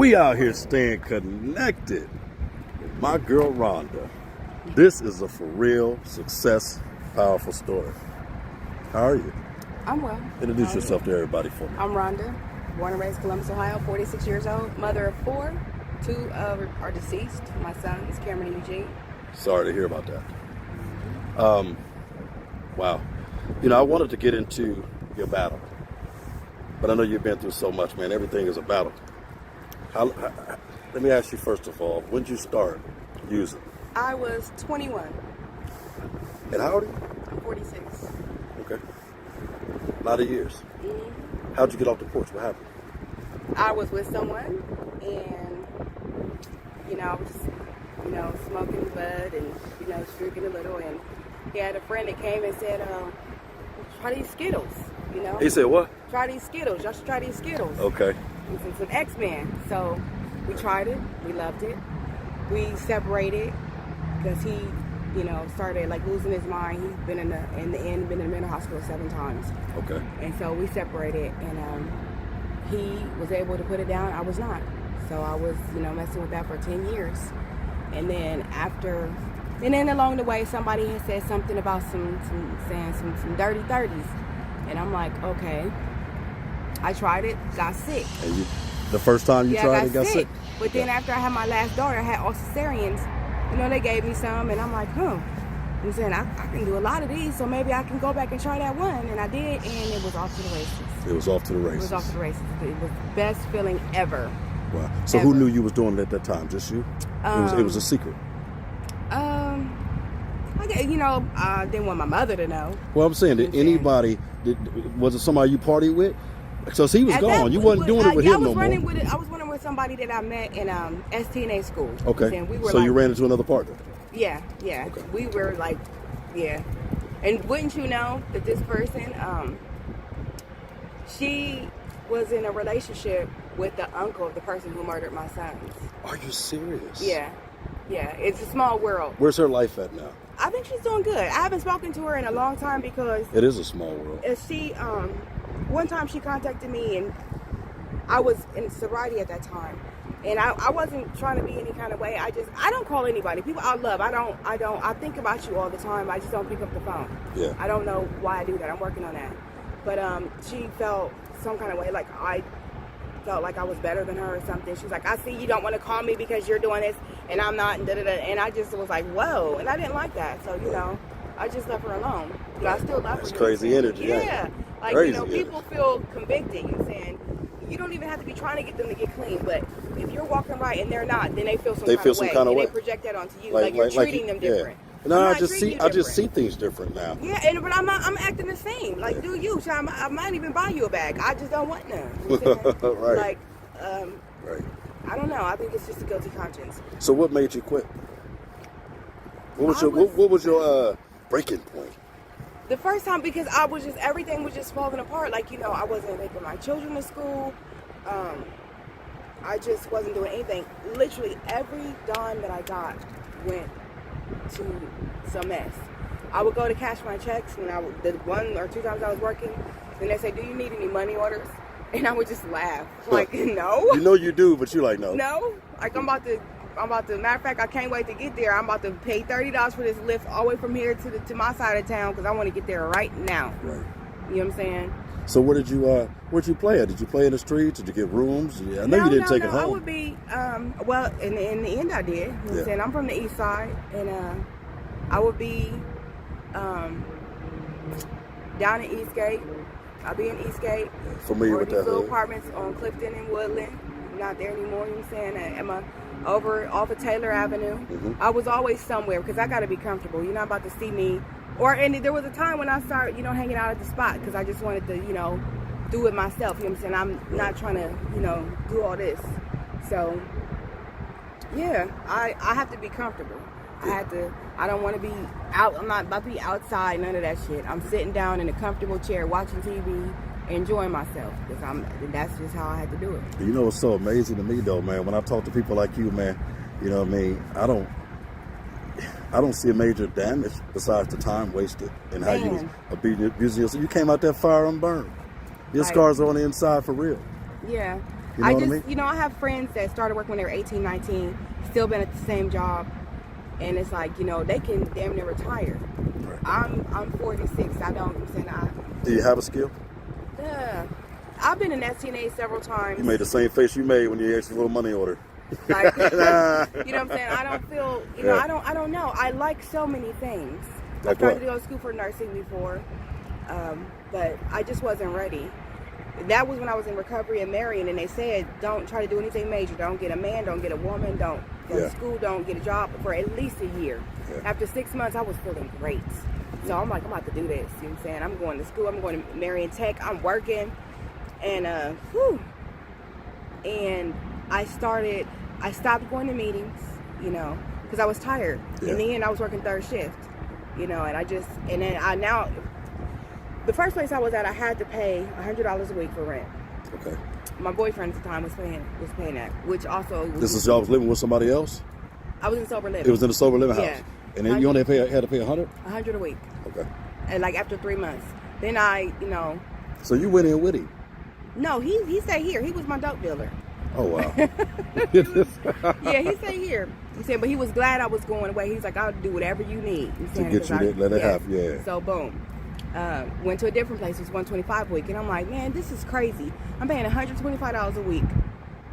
We out here staying connected with my girl Rhonda. This is a for real success, powerful story. How are you? I'm well. Introduce yourself to everybody for me. I'm Rhonda, born and raised Columbus, Ohio, 46 years old, mother of 4. 2 are deceased. My sons, Cameron and Eugene. Sorry to hear about that. Wow. You know, I wanted to get into your battle, but I know you've been through so much, man. Everything is a battle. Let me ask you first of all, when did you start using? I was 21. And how old are you? I'm 46. Okay. A lot of years. Mm-hmm. How'd you get off the porch? What happened? I was with someone, and I was, smoking bud and drinking a little, and he had a friend that came and said, "Try these Skittles." He said what? Try these Skittles. Y'all should try these Skittles. Okay. It's an X-Men. So we tried it. We loved it. We separated because he, started losing his mind. He's been in the mental hospital 7 times. Okay. And so we separated, and he was able to put it down. I was not. So I was, messing with that for 10 years. And then along the way, somebody had said something about some dirty 30s. And I'm like, okay. I tried it, got sick. And the first time you tried it, got sick? But then after I had my last daughter, I had all cesareans. They gave me some, and I'm like, I'm saying, I can do a lot of these, so maybe I can go back and try that one. And I did, and it was off to the races. It was off to the races. It was off to the races. It was the best feeling ever. Wow. So ever. Who knew you was doing it at that time? Just you? It was a secret. I didn't want my mother to know. Well, I'm saying, was it somebody you partied with? So he was gone. You wasn't doing it with him no more. I was running with somebody that I met in STNA school. Okay. You ran into another partner? Yeah. Okay. We were And wouldn't you know that this person, she was in a relationship with the uncle of the person who murdered my sons. Are you serious? Yeah. It's a small world. Where's her life at now? I think she's doing good. I haven't spoken to her in a long time because it is a small world. She, one time she contacted me, and I was in sobriety at that time, and I wasn't trying to be any kind of way. I don't call anybody. People I love. I think about you all the time. I just don't pick up the phone. Yeah. I don't know why I do that. I'm working on that. But she felt some kind of way, like I felt like I was better than her or something. She was like, I see you don't want to call me because you're doing this and I'm not, and da-da-da. And I just was like, whoa. And I didn't like that. So, I just left her alone. But I still love her. That's crazy energy. Yeah. Crazy people feel convicted. You're saying you don't even have to be trying to get them to get clean. But if you're walking right and they're not, then they feel some kind of way. And they project that onto you. Like you're treating them different. No, I just see things different now. Yeah, but I'm acting the same. Do you? So I might even buy you a bag. I just don't want none. Right. Right. I don't know. I think it's just a guilty conscience. So what made you quit? What was your breaking point? The first time, because everything was just falling apart. I wasn't taking my children to school. I just wasn't doing anything. Literally every dime that I got went to some mess. I would go to cash my checks when the 1 or 2 times I was working, and they say, "Do you need any money orders?" And I would just laugh, no. You do, but you're like, no. No, I'm about to. Matter of fact, I can't wait to get there. I'm about to pay $30 for this lift all the way from here to my side of town because I want to get there right now. Right. You know what I'm saying? So where'd you play at? Did you play in the streets? Did you get rooms? Yeah, I know you didn't take it home. I would be, in the end I did. You know what I'm saying? I'm from the east side, and I would be down in Eastgate. I'll be in Eastgate. Familiar with that? These little apartments on Clifton and Woodland. I'm not there anymore, you know what I'm saying? Over off of Taylor Avenue. Mm-hmm. I was always somewhere because I got to be comfortable. You're not about to see me. And there was a time when I started, hanging out at the spot because I just wanted to, do it myself. You know what I'm saying? I'm not trying to, do all this. So, yeah, I have to be comfortable. I don't want to be out. I'm not about to be outside, none of that shit. I'm sitting down in a comfortable chair watching TV, enjoying myself because that's just how I had to do it. You know what's so amazing to me though, man, when I talk to people like you, man, I don't see a major damage besides the time wasted and how you was abusing yourself. You came out that fire unburned. Your scars are on the inside for real. Yeah. You know what I mean? You know, I have friends that started working when they were 18, 19, still been at the same job. And it's like, you know, they can damn near retire. Right. I'm 46. I don't, I'm saying Do you have a skill? I've been in STNA several times. You made the same face you made when you asked for a little money order. Like, you know what I'm saying? I don't feel, you know, I don't know. I like so many things. Like I tried what? to go to school for nursing before, but I just wasn't ready. That was when I was in recovery and married, and they said, don't try to do anything major. Don't get a man, don't get a woman, don't go to school, don't get a job for at least a year. Yeah. After 6 months, I was feeling great. So I'm like, I'm about to do this. You know what I'm saying? I'm going to school. I'm going to Marion Tech. I'm working. And, and I stopped going to meetings, you know, because I was tired. Yeah. In the end, I was working third shift, you know, and then the first place I was at, I had to pay $100 a week for rent. Okay. My boyfriend at the time was paying that, which also... This is y'all was living with somebody else? I was in sober living. It was in a sober living house? Yeah. And then you only had to pay $100? $100 a week. Okay. And like after 3 months. Then I, you know... So you went in with him? No, he stayed here. He was my dope dealer. Oh, wow. Yeah, he stayed here. He said, but he was glad I was going away. He's like, I'll do whatever you need. To get you there, let it happen, yeah. So, boom. Went to a different place. It was $125 a week. And I'm like, man, this is crazy. I'm paying $125 a week.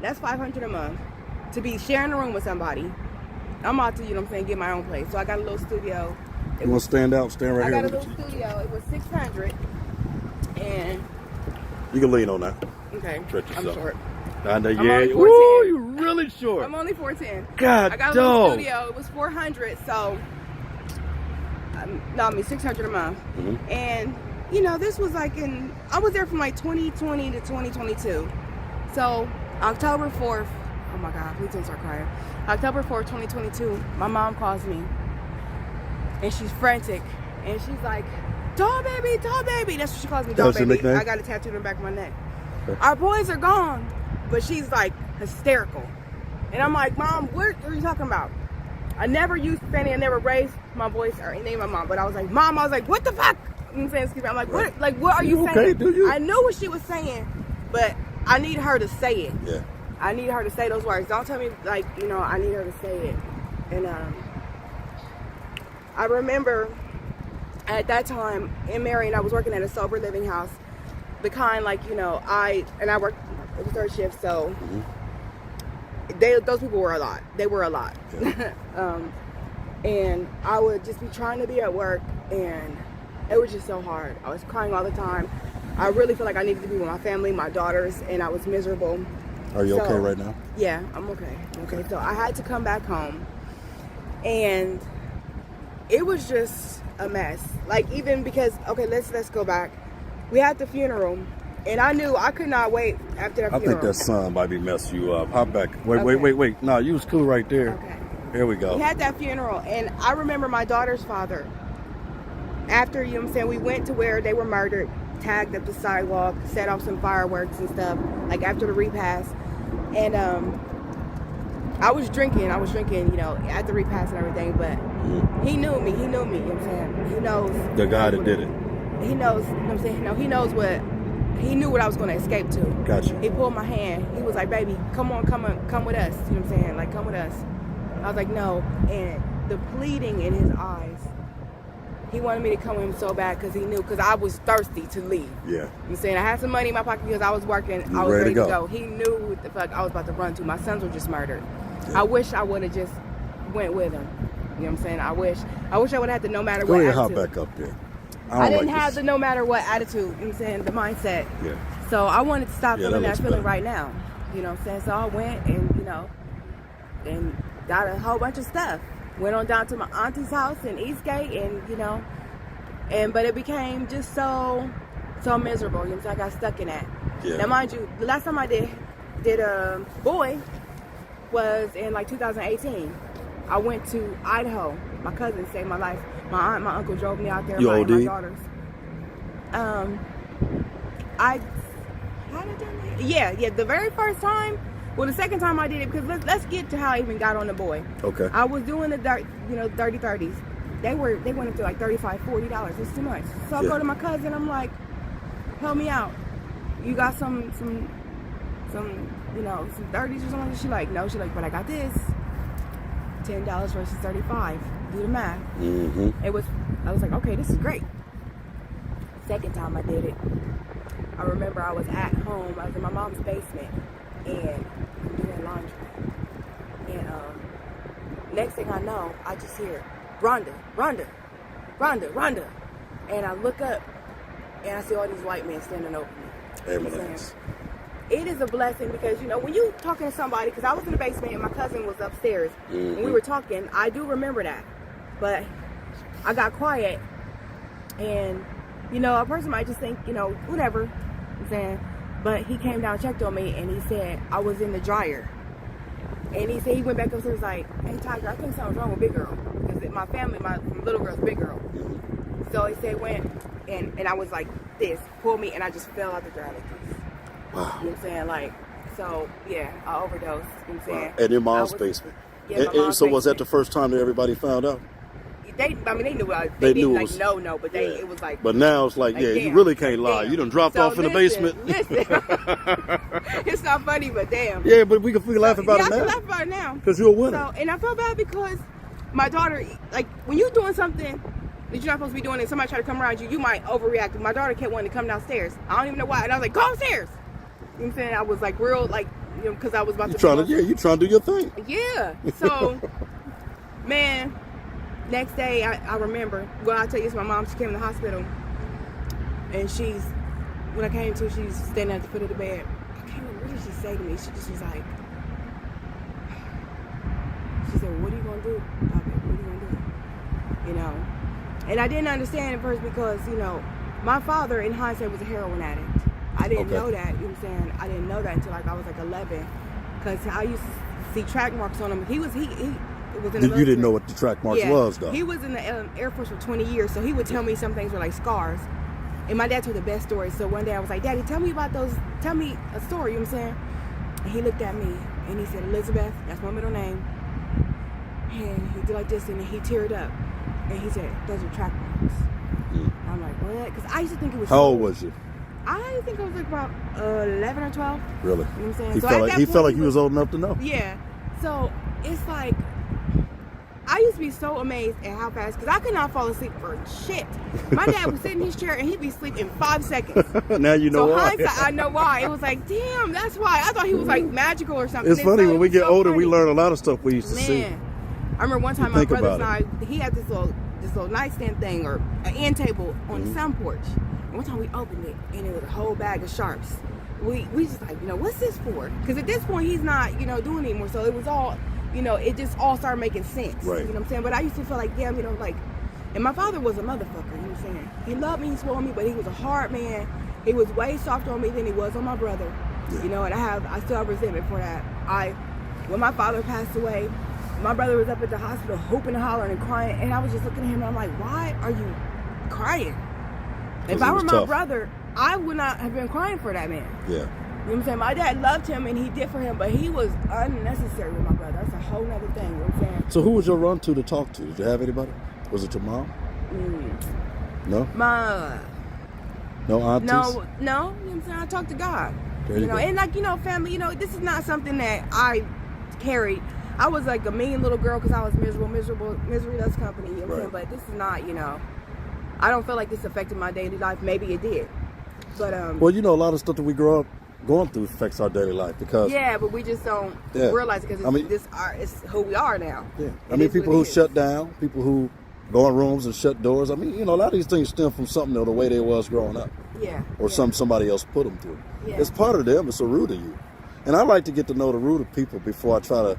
That's $500 a month to be sharing a room with somebody. I'm about to, you know what I'm saying, get my own place. So I got a little studio. You want to stand right here? I got a little studio. It was $600. And... You can lean on that. Okay. Stretch yourself. I'm short. Yeah. Ooh, you're really short. I'm only 4'10". God, I got a little studio. It was $400, so $600 a month. Mm-hmm. And you know, this was like I was there from like 2020 to 2022. So October 4th. Oh my God, please don't start crying. October 4th, 2022. My mom calls me, and she's frantic, and she's like, "Doll baby, doll baby." That's what she calls me, doll baby. I got a tattoo on the back of my neck. Okay. Our boys are gone. But she's like hysterical. And I'm like, Mom, what are you talking about? I never used Fanny. I never raised my voice or named my mom. But I was like, Mom, what the fuck? I'm saying, excuse me. I'm like, what? Like, what are you saying? Okay, do you? I knew what she was saying, but I need her to say it. Yeah. I need her to say those words. Don't tell me, like, you know, I need her to say it. And I remember at that time in Marion, I was working at a sober living house. The kind, like, you know, I worked the third shift, so those people were a lot. They were a lot. Yeah. And I would just be trying to be at work, and it was just so hard. I was crying all the time. I really feel like I needed to be with my family, my daughters, and I was miserable. Are you okay right now? Yeah, I'm okay. Okay, so I had to come back home, and it was just a mess. Like, even because, okay, let's go back. We had the funeral. And I knew I could not wait after that funeral. I think that sun might be messing you up. Hop back. Wait. No, you was cool right there. Okay. Here we go. We had that funeral, and I remember my daughter's father. After, you know what I'm saying, we went to where they were murdered, tagged up the sidewalk, set off some fireworks and stuff, like after the repast. And I was drinking, you know, at the repast and everything, but he knew me, you know what I'm saying? He knows. The guy that did it. He knows, you know what I'm saying? No, he knows what. He knew what I was going to escape to. Gotcha. He pulled my hand. He was like, baby, come with us. You know what I'm saying? Like, come with us. I was like, no. And the pleading in his eyes, he wanted me to come with him so bad because he knew, because I was thirsty to leave. Yeah. You know what I'm saying? I had some money in my pocket because I was working. I was ready to go. He knew what the fuck I was about to run to. My sons were just murdered. Yeah. I wish I would have just went with him. You know what I'm saying? I wish I would have had the no matter what attitude. Go ahead, hop back up there. I didn't have the no matter what attitude, you know what I'm saying, the mindset. Yeah. So I wanted to stop feeling that feeling right now. You know what I'm saying? So I went and, you know, and got a whole bunch of stuff. Went on down to my auntie's house in Eastgate, and, you know, but it became just so miserable. You know what I'm saying? I got stuck in that. Yeah. Now, mind you, the last time I did a boy was in like 2018. I went to Idaho. My cousin saved my life. My aunt and my uncle drove me out there. My daughters. How did I do that? Yeah. The very first time, well, the second time I did it, because let's get to how I even got on the boy. Okay. I was doing the 30-30s. They went up to like $35, $40. It's too much. So I go to my cousin. I'm like, help me out. You got some you know, some 30s or something? She like, no. She like, but I got this. $10 versus 35. Do the math. Mm-hmm. I was like, okay, this is great. Second time I did it, I remember I was at home. I was in my mom's basement and I'm doing laundry. And next thing I know, I just hear Rhonda, Rhonda, Rhonda, Rhonda. And I look up and I see all these white men standing over me. Ambulance. It is a blessing because, you know, when you talking to somebody, because I was in the basement and my cousin was upstairs and we were talking, I do remember that. But I got quiet and, you know, a person might just think, you know, whatever, I'm saying. But he came down, checked on me, and he said I was in the dryer. And he said he went back upstairs like, hey, Tiger, I think something's wrong with Big Girl. Because my family, my little girl's Big Girl. So he said, went, and I was like this, pulled me, and I just fell out the dryer like this. Wow. You know what I'm saying? Like, so, yeah, I overdosed. You know what I'm saying? And in mom's basement. Yeah, And so was that the first time that everybody found out? They knew. They didn't knew like it was, no, but yeah. it was like. But now it's like, yeah, damn, you really can't lie. damn. You done dropped off in the basement. Listen. It's not funny, but damn. Yeah, but we can laugh about it now. I can laugh about it now. Because you're a winner. So, and I feel bad because my daughter, like, when you're doing something that you're not supposed to be doing and somebody try to come around you, you might overreact. My daughter kept wanting to come downstairs. I don't even know why. And I was like, go upstairs. You know what I'm saying? I was like real, like, you know, because I was about you to. you trying to do your thing. Yeah. So, man, next day I remember. Well, I'll tell you, it's my mom. She came to the hospital, and when I came to, she's standing at the foot of the bed. I can't remember, what did she say to me? She just was like, she said, "What are you gonna do, Papa? What are you gonna do?" You know. And I didn't understand at first because, you know, my father, in hindsight, was a heroin addict. I didn't know that, you know what I'm saying? I didn't know that until like I was like 11, because I used to see track marks on him. He was in the military. You didn't know what the track marks was, though. He was in the Air Force for 20 years, so he would tell me some things were like scars. And my dad told the best stories. So one day I was like, Daddy, tell me a story, you know what I'm saying? And he looked at me and he said, Elizabeth, that's my middle name. And he did like this and he teared up. And he said, those are track marks. And I'm like, what? Because I used to think it was. How old was you? I think I was like about 11 or 12. Really? You know what I'm saying? He felt like he was old enough to know. Yeah. So it's like, I used to be so amazed at how fast, because I could not fall asleep for shit. My dad would sit in his chair and he'd be asleep in 5 seconds. Now you know why. Hindsight, I know why. It was like, damn, that's why. I thought he was like magical or something. It's funny, when we get older, we learn a lot of stuff we used to see. I remember one time my brothers and I, he had this little nightstand thing or an end table on the sun porch. And one time we opened it and it was a whole bag of sharps. We just like, you know, what's this for? Because at this point he's not, you know, doing anymore. So it was all, you know, it just all started making sense. Right. You know what I'm saying? But I used to feel like, damn, you know, like, and my father was a motherfucker, you know what I'm saying? He loved me, he spoiled me, but he was a hard man. He was way softer on me than he was on my brother. Yeah. You know, and I still have resentment for that. When my father passed away, my brother was up at the hospital hooping and hollering and crying, and I was just looking at him and I'm like, why are you crying? If I were my brother, I would not have been crying for that man. Yeah. You know what I'm saying? My dad loved him and he did for him, but he was unnecessary with my brother. That's a whole other thing. You know what I'm saying? So who was your run to talk to? Did you have anybody? Was it your mom? No? No aunties? No. You know what I'm saying? I talked to God. There you know, go. and like, you know, family, you know, this is not something that I carried. I was like a mean little girl because I was miserable. Misery loves company, you know what I'm saying? But this is not, you know, I don't feel like this affected my daily life. Maybe it did. But well, you know, a lot of stuff that we grow up going through affects our daily life because but we just don't realize it because it's who we are now. Yeah, I mean, people who shut down, people who go in rooms and shut doors. I mean, you know, a lot of these things stem from something or the way they was growing up. Yeah. Or somebody else put them through. Yeah. It's part of them. It's a root of you. And I like to get to know the root of people before I try to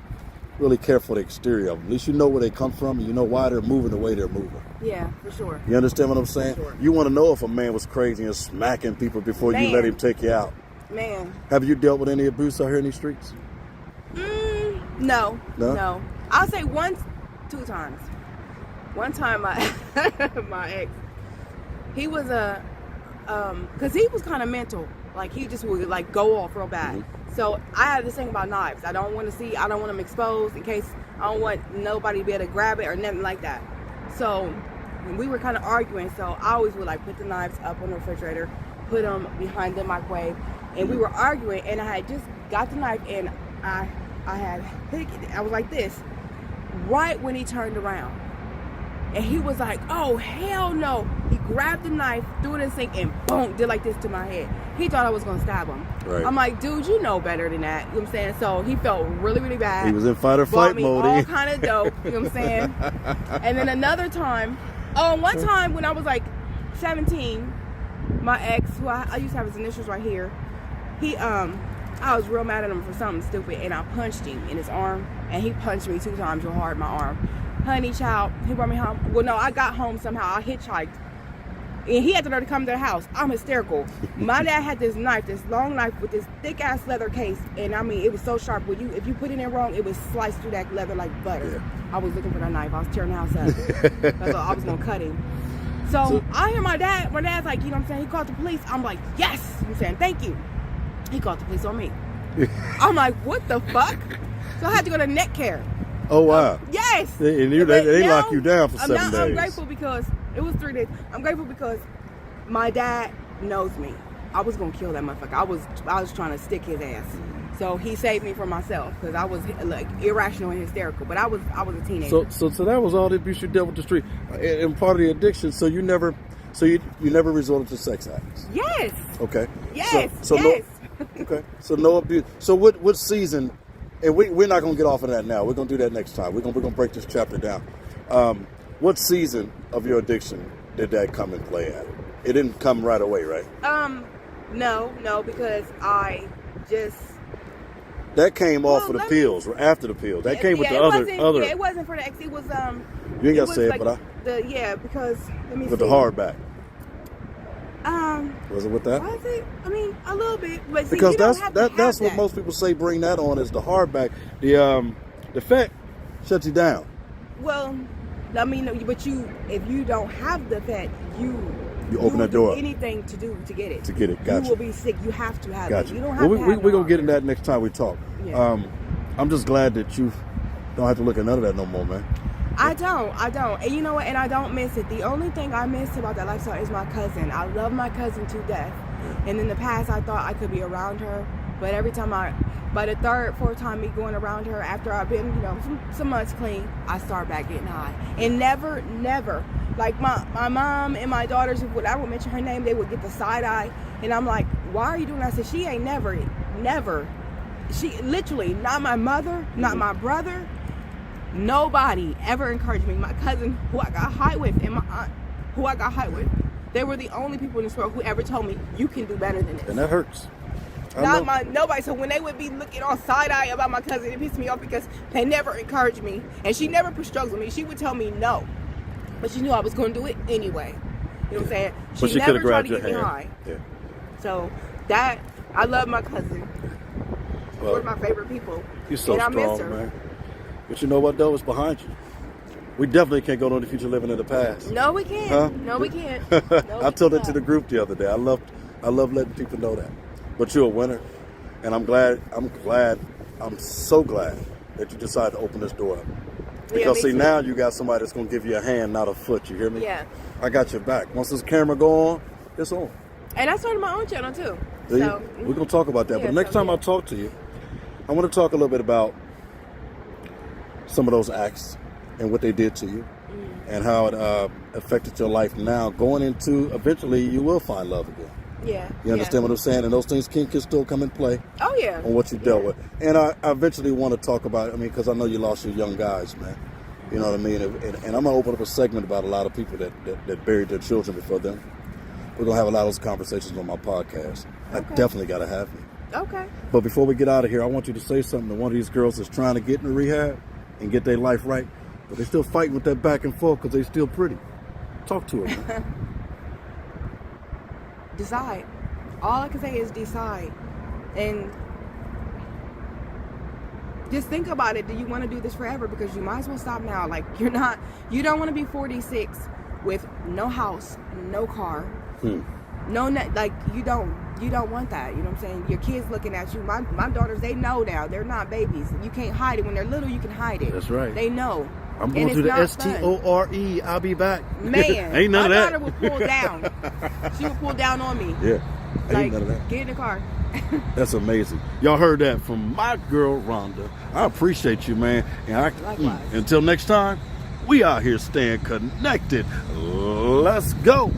really care for the exterior of them. At least you know where they come from and you know why they're moving the way they're moving. Yeah, for sure. You understand what I'm saying? Sure. You want to know if a man was crazy and smacking people before you let him take you out. Man. Have you dealt with any abuse out here in these streets? No. I'll say once, 2 times. One time my ex, he was because he was kind of mental. Like, he just would, like, go off real bad. Mm-hmm. So I have this thing about knives. I don't want them exposed in case I don't want nobody to be able to grab it or nothing like that. So we were kind of arguing. So I always would, like, put the knives up on the refrigerator, put them behind the microwave. And we were arguing, and I had just got the knife, and I was like this, right when he turned around. And he was like, oh, hell no. He grabbed the knife, threw it in the sink, and boom, did like this to my head. He thought I was going to stab him. Right. I'm like, dude, you know better than that. You know what I'm saying? So he felt really, really bad. He was in fight or flight mode. All kind of dope. You know what I'm saying? And then another time, one time when I was like 17, my ex, who I used to have his initials right here, I was real mad at him for something stupid, and I punched him in his arm, and he punched me 2 times real hard in my arm. Honey child, he brought me home. Well, no, I got home somehow. I hitchhiked. And he had the nerve to come to the house. I'm hysterical. My dad had this knife, this long knife with this thick ass leather case. And I mean, it was so sharp. If you put it in wrong, it would slice through that leather like butter. Yeah. I was looking for that knife. I was tearing the house up. I thought I was going to cut him. So I hear my dad. My dad's like, you know what I'm saying? He called the police. I'm like, yes. I'm saying, thank you. He called the police on me. I'm like, what the fuck? So I had to go to neck care. Oh, wow. Yes. And they lock you down for 7 days. I'm grateful because it was 3 days. I'm grateful because my dad knows me. I was going to kill that motherfucker. I was trying to stick his ass. So he saved me from myself because I was like irrational and hysterical. But I was a teenager. So that was all the abuse you dealt with the street. And part of the addiction, so you never resorted to sex acts? Yes. Okay. Yes. So yes. Okay. So no abuse. So what season? And we're not gonna get off of that now. We're gonna do that next time. We're gonna break this chapter down. What season of your addiction did that come and play at? It didn't come right away, right? No, because I just. That came off of the pills or after the pills. That came with the other. Yeah, it wasn't for the X. It was You ain't gotta say it, but because let me see. With the hardback. Was it with that? Was it? I mean, a little bit. But see, because that's what most people say. Bring that on is the hardback. The effect shuts you down. Well, I mean, but if you don't have the effect, you open that door. Anything to get it. Gotcha. You will be sick. You have to have it. You don't have to have it. We're gonna get into that next time we talk. Yeah. I'm just glad that you don't have to look at none of that no more, man. I don't. And you know what? And I don't miss it. The only thing I miss about that lifestyle is my cousin. I love my cousin to death. And in the past, I thought I could be around her. But every time by the 3rd, 4th time me going around her, after I've been, some months clean, I start back getting high. And never, like my mom and my daughters, when I would mention her name, they would get the side eye. And I'm like, why are you doing that? I said, she ain't never. She literally, not my mother, not my brother. Nobody ever encouraged me. My cousin, who I got high with, and my aunt, who I got high with, they were the only people in this world who ever told me, you can do better than this. And that hurts. Nobody. So when they would be looking all side-eye about my cousin, it pissed me off because they never encouraged me. And she never pushed drugs with me. She would tell me no. But she knew I was going to do it anyway. You know what I'm saying? She never tried to get me high. Yeah. So I love my cousin. Well, one of my favorite people. You're so and strong, I miss her. man. But you know what, though? It's behind you. We definitely can't go to the future living in the past. No, we can't. Huh? No, we can't. I told it to the group the other day. I love letting people know that. But you're a winner. And I'm so glad that you decided to open this door up. Because now you got somebody that's going to give you a hand, not a foot. You hear me? Yeah. I got your back. Once this camera go on, it's on. And I started my own channel too. So, we're going to talk about that. Yeah, but next time I talk to you, I want to talk a little bit about some of those acts and what they did to you and how it affected your life now. Going into, eventually, you will find love again. Yeah. You understand what I'm saying? And those things can still come in play. Oh, yeah. On what you dealt with. And I eventually want to talk about, because I know you lost your young guys, man. You know what I mean? And I'm going to open up a segment about a lot of people that buried their children before them. We're going to have a lot of those conversations on my podcast. Okay. I definitely got to have you. Okay. But before we get out of here, I want you to say something to one of these girls that's trying to get into rehab and get their life right, but they're still fighting with that back and forth because they're still pretty. Talk to her, man. Decide. All I can say is decide. And just think about it. Do you want to do this forever? Because you might as well stop now. Like, you don't want to be 46 with no house, no car, no net. Like, you don't want that. You know what I'm saying? Your kids looking at you. My daughters, they know now. They're not babies. You can't hide it. When they're little, you can hide it. That's right. They know. I'm going through the STORE. I'll be back. Man, ain't none of that. My daughter would pull down. She would pull down on me. Yeah. Like, none of that. get in the car. That's amazing. Y'all heard that from my girl, Rhonda. I appreciate you, man. And Likewise. Until next time, we out here staying connected. Let's go.